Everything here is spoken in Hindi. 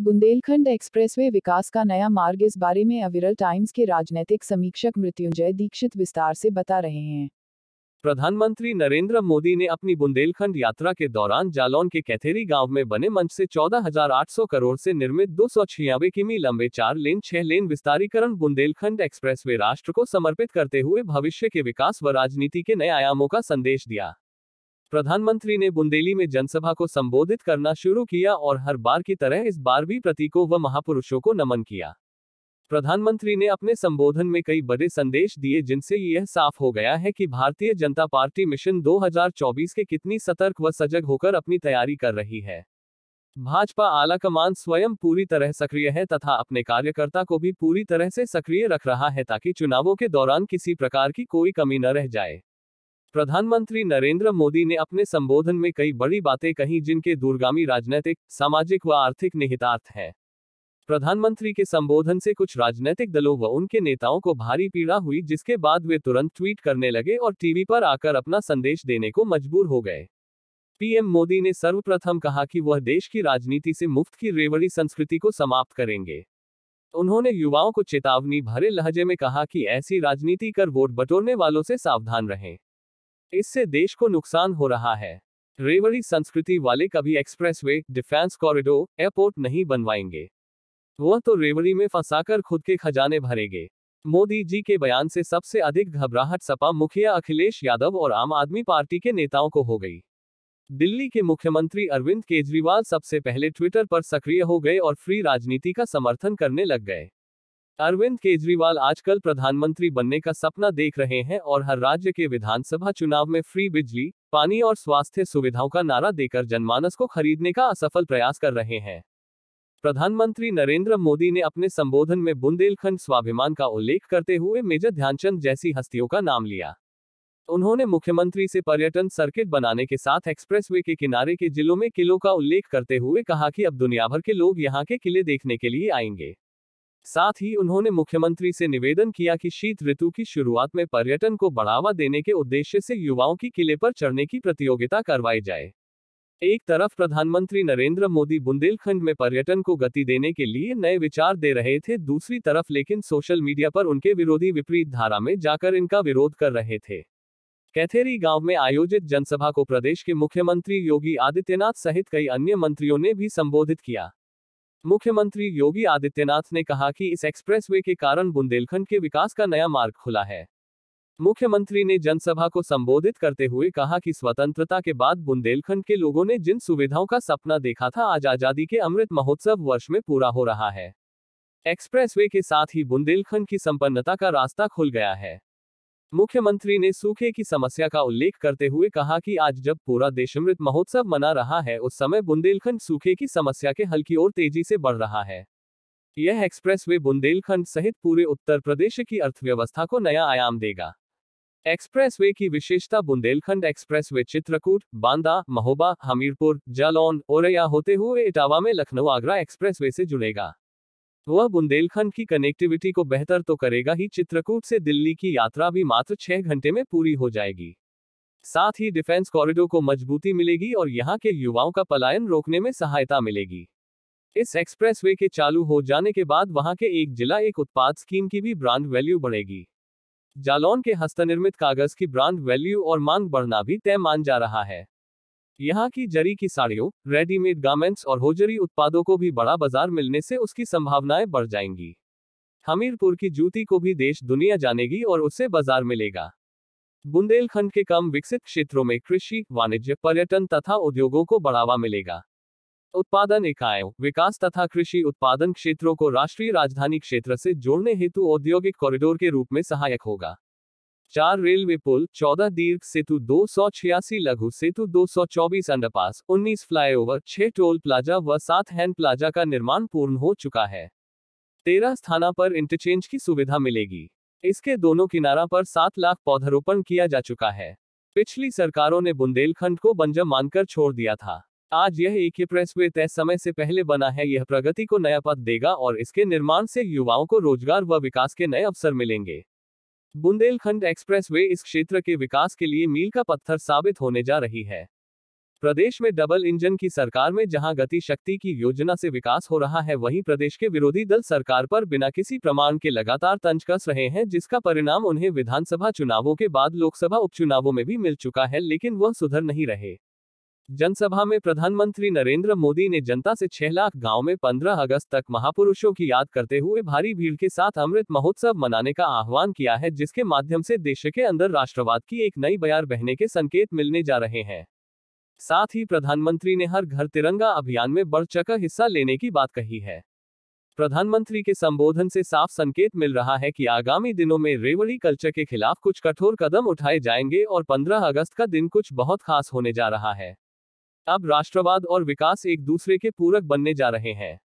बुंदेलखंड एक्सप्रेसवे विकास का नया मार्ग, इस बारे में अविरल टाइम्स के राजनैतिक समीक्षक मृत्युंजय दीक्षित विस्तार से बता रहे हैं। प्रधानमंत्री नरेंद्र मोदी ने अपनी बुंदेलखंड यात्रा के दौरान जालौन के कैथेरी गांव में बने मंच से 14,800 करोड़ से निर्मित 296 किमी लंबे 4 लेन 6 लेन विस्तारीकरण बुंदेलखंड एक्सप्रेसवे राष्ट्र को समर्पित करते हुए भविष्य के विकास व राजनीति के नए आयामों का संदेश दिया। प्रधानमंत्री ने बुंदेली में जनसभा को संबोधित करना शुरू किया और हर बार की तरह इस बार भी प्रतीकों व महापुरुषों को नमन किया। प्रधानमंत्री ने अपने संबोधन में कई बड़े संदेश दिए, जिनसे यह साफ हो गया है कि भारतीय जनता पार्टी मिशन 2024 के कितनी सतर्क व सजग होकर अपनी तैयारी कर रही है। भाजपा आलाकमान स्वयं पूरी तरह सक्रिय है तथा अपने कार्यकर्ता को भी पूरी तरह से सक्रिय रख रहा है ताकि चुनावों के दौरान किसी प्रकार की कोई कमी न रह जाए। प्रधानमंत्री नरेंद्र मोदी ने अपने संबोधन में कई बड़ी बातें कही, जिनके दूरगामी राजनीतिक, सामाजिक व आर्थिक निहितार्थ हैं। प्रधानमंत्री के संबोधन से कुछ राजनीतिक दलों व उनके नेताओं को भारी पीड़ा हुई, जिसके बाद वे तुरंत ट्वीट करने लगे और टीवी पर आकर अपना संदेश देने को मजबूर हो गए। पीएम मोदी ने सर्वप्रथम कहा कि वह देश की राजनीति से मुफ्त की रेवड़ी संस्कृति को समाप्त करेंगे। उन्होंने युवाओं को चेतावनी भरे लहजे में कहा कि ऐसी राजनीति कर वोट बटोरने वालों से सावधान रहें, इससे देश को नुकसान हो रहा है। रेवड़ी संस्कृति वाले कभी एक्सप्रेसवे, डिफेंस कॉरिडोर, एयरपोर्ट नहीं बनवाएंगे, वह तो रेवड़ी में फंसाकर खुद के खजाने भरेंगे। मोदी जी के बयान से सबसे अधिक घबराहट सपा मुखिया अखिलेश यादव और आम आदमी पार्टी के नेताओं को हो गई। दिल्ली के मुख्यमंत्री अरविंद केजरीवाल सबसे पहले ट्विटर पर सक्रिय हो गए और फ्री राजनीति का समर्थन करने लग गए। अरविंद केजरीवाल आजकल प्रधानमंत्री बनने का सपना देख रहे हैं और हर राज्य के विधानसभा चुनाव में फ्री बिजली, पानी और स्वास्थ्य सुविधाओं का नारा देकर जनमानस को खरीदने का असफल प्रयास कर रहे हैं। प्रधानमंत्री नरेंद्र मोदी ने अपने संबोधन में बुंदेलखंड स्वाभिमान का उल्लेख करते हुए मेजर ध्यानचंद जैसी हस्तियों का नाम लिया। उन्होंने मुख्यमंत्री से पर्यटन सर्किट बनाने के साथ एक्सप्रेसवे के किनारे के जिलों में किलों का उल्लेख करते हुए कहा कि अब दुनिया भर के लोग यहां के किले देखने के लिए आएंगे। साथ ही उन्होंने मुख्यमंत्री से निवेदन किया कि शीत ऋतु की शुरुआत में पर्यटन को बढ़ावा देने के उद्देश्य से युवाओं की किले पर चढ़ने की प्रतियोगिता करवाई जाए। एक तरफ प्रधानमंत्री नरेंद्र मोदी बुंदेलखंड में पर्यटन को गति देने के लिए नए विचार दे रहे थे, दूसरी तरफ लेकिन सोशल मीडिया पर उनके विरोधी विपरीत धारा में जाकर इनका विरोध कर रहे थे। कैथेरी गांव में आयोजित जनसभा को प्रदेश के मुख्यमंत्री योगी आदित्यनाथ सहित कई अन्य मंत्रियों ने भी संबोधित किया। मुख्यमंत्री योगी आदित्यनाथ ने कहा कि इस एक्सप्रेसवे के कारण बुंदेलखंड के विकास का नया मार्ग खुला है। मुख्यमंत्री ने जनसभा को संबोधित करते हुए कहा कि स्वतंत्रता के बाद बुंदेलखंड के लोगों ने जिन सुविधाओं का सपना देखा था, आज आजादी के अमृत महोत्सव वर्ष में पूरा हो रहा है। एक्सप्रेसवे के साथ ही बुंदेलखंड की संपन्नता का रास्ता खुल गया है। मुख्यमंत्री ने सूखे की समस्या का उल्लेख करते हुए कहा कि आज जब पूरा देश अमृत महोत्सव मना रहा है, उस समय बुंदेलखंड सूखे की समस्या के हल की ओर तेजी से बढ़ रहा है। यह एक्सप्रेसवे बुंदेलखंड सहित पूरे उत्तर प्रदेश की अर्थव्यवस्था को नया आयाम देगा। एक्सप्रेसवे की विशेषता बुंदेलखंड एक्सप्रेसवे चित्रकूट, बांदा, महोबा, हमीरपुर, जालौन, औरैया होते हुए इटावा में लखनऊ आगरा एक्सप्रेसवे से जुड़ेगा। वह बुंदेलखंड की कनेक्टिविटी को बेहतर तो करेगा ही, चित्रकूट से दिल्ली की यात्रा भी मात्र 6 घंटे में पूरी हो जाएगी। साथ ही डिफेंस कॉरिडोर को मजबूती मिलेगी और यहां के युवाओं का पलायन रोकने में सहायता मिलेगी। इस एक्सप्रेसवे के चालू हो जाने के बाद वहां के एक जिला एक उत्पाद स्कीम की भी ब्रांड वैल्यू बढ़ेगी। जालौन के हस्तनिर्मित कागज की ब्रांड वैल्यू और मांग बढ़ना भी तय मान जा रहा है। यहाँ की जरी की साड़ियों, रेडीमेड गारमेंट्स और होजरी उत्पादों को भी बड़ा बाजार मिलने से उसकी संभावनाएं बढ़ जाएंगी। हमीरपुर की जूती को भी देश दुनिया जानेगी और उससे बाजार मिलेगा। बुंदेलखंड के कम विकसित क्षेत्रों में कृषि, वाणिज्य, पर्यटन तथा उद्योगों को बढ़ावा मिलेगा। उत्पादन इकाइयों, विकास तथा कृषि उत्पादन क्षेत्रों को राष्ट्रीय राजधानी क्षेत्र से जोड़ने हेतु औद्योगिक कॉरिडोर के रूप में सहायक होगा। 4 रेलवे पुल, 14 दीर्घ सेतु, 286 लघु सेतु, 224 अंडरपास, 19 फ्लाईओवर, 6 टोल प्लाजा व 7 हैंड प्लाजा का निर्माण पूर्ण हो चुका है। 13 स्थानों पर इंटरचेंज की सुविधा मिलेगी। इसके दोनों किनारा पर 7 लाख पौधारोपण किया जा चुका है। पिछली सरकारों ने बुंदेलखंड को बंजर मानकर छोड़ दिया था। आज यह एक्सप्रेसवे तय समय से पहले बना है। यह प्रगति को नया पथ देगा और इसके निर्माण से युवाओं को रोजगार व विकास के नए अवसर मिलेंगे। बुंदेलखंड एक्सप्रेसवे इस क्षेत्र के विकास के लिए मील का पत्थर साबित होने जा रही है। प्रदेश में डबल इंजन की सरकार में जहां गति शक्ति की योजना से विकास हो रहा है, वहीं प्रदेश के विरोधी दल सरकार पर बिना किसी प्रमाण के लगातार तंज कस रहे हैं, जिसका परिणाम उन्हें विधानसभा चुनावों के बाद लोकसभा उपचुनावों में भी मिल चुका है, लेकिन वह सुधर नहीं रहे। जनसभा में प्रधानमंत्री नरेंद्र मोदी ने जनता से 6 लाख गांव में 15 अगस्त तक महापुरुषों की याद करते हुए भारी भीड़ के साथ अमृत महोत्सव मनाने का आह्वान किया है, जिसके माध्यम से देश के अंदर राष्ट्रवाद की एक नई बयार बहने के संकेत मिलने जा रहे हैं। साथ ही प्रधानमंत्री ने हर घर तिरंगा अभियान में बढ़ चढ़कर हिस्सा लेने की बात कही है। प्रधानमंत्री के संबोधन से साफ संकेत मिल रहा है कि आगामी दिनों में रेवड़ी कल्चर के खिलाफ कुछ कठोर कदम उठाए जाएंगे और 15 अगस्त का दिन कुछ बहुत खास होने जा रहा है। अब राष्ट्रवाद और विकास एक दूसरे के पूरक बनने जा रहे हैं।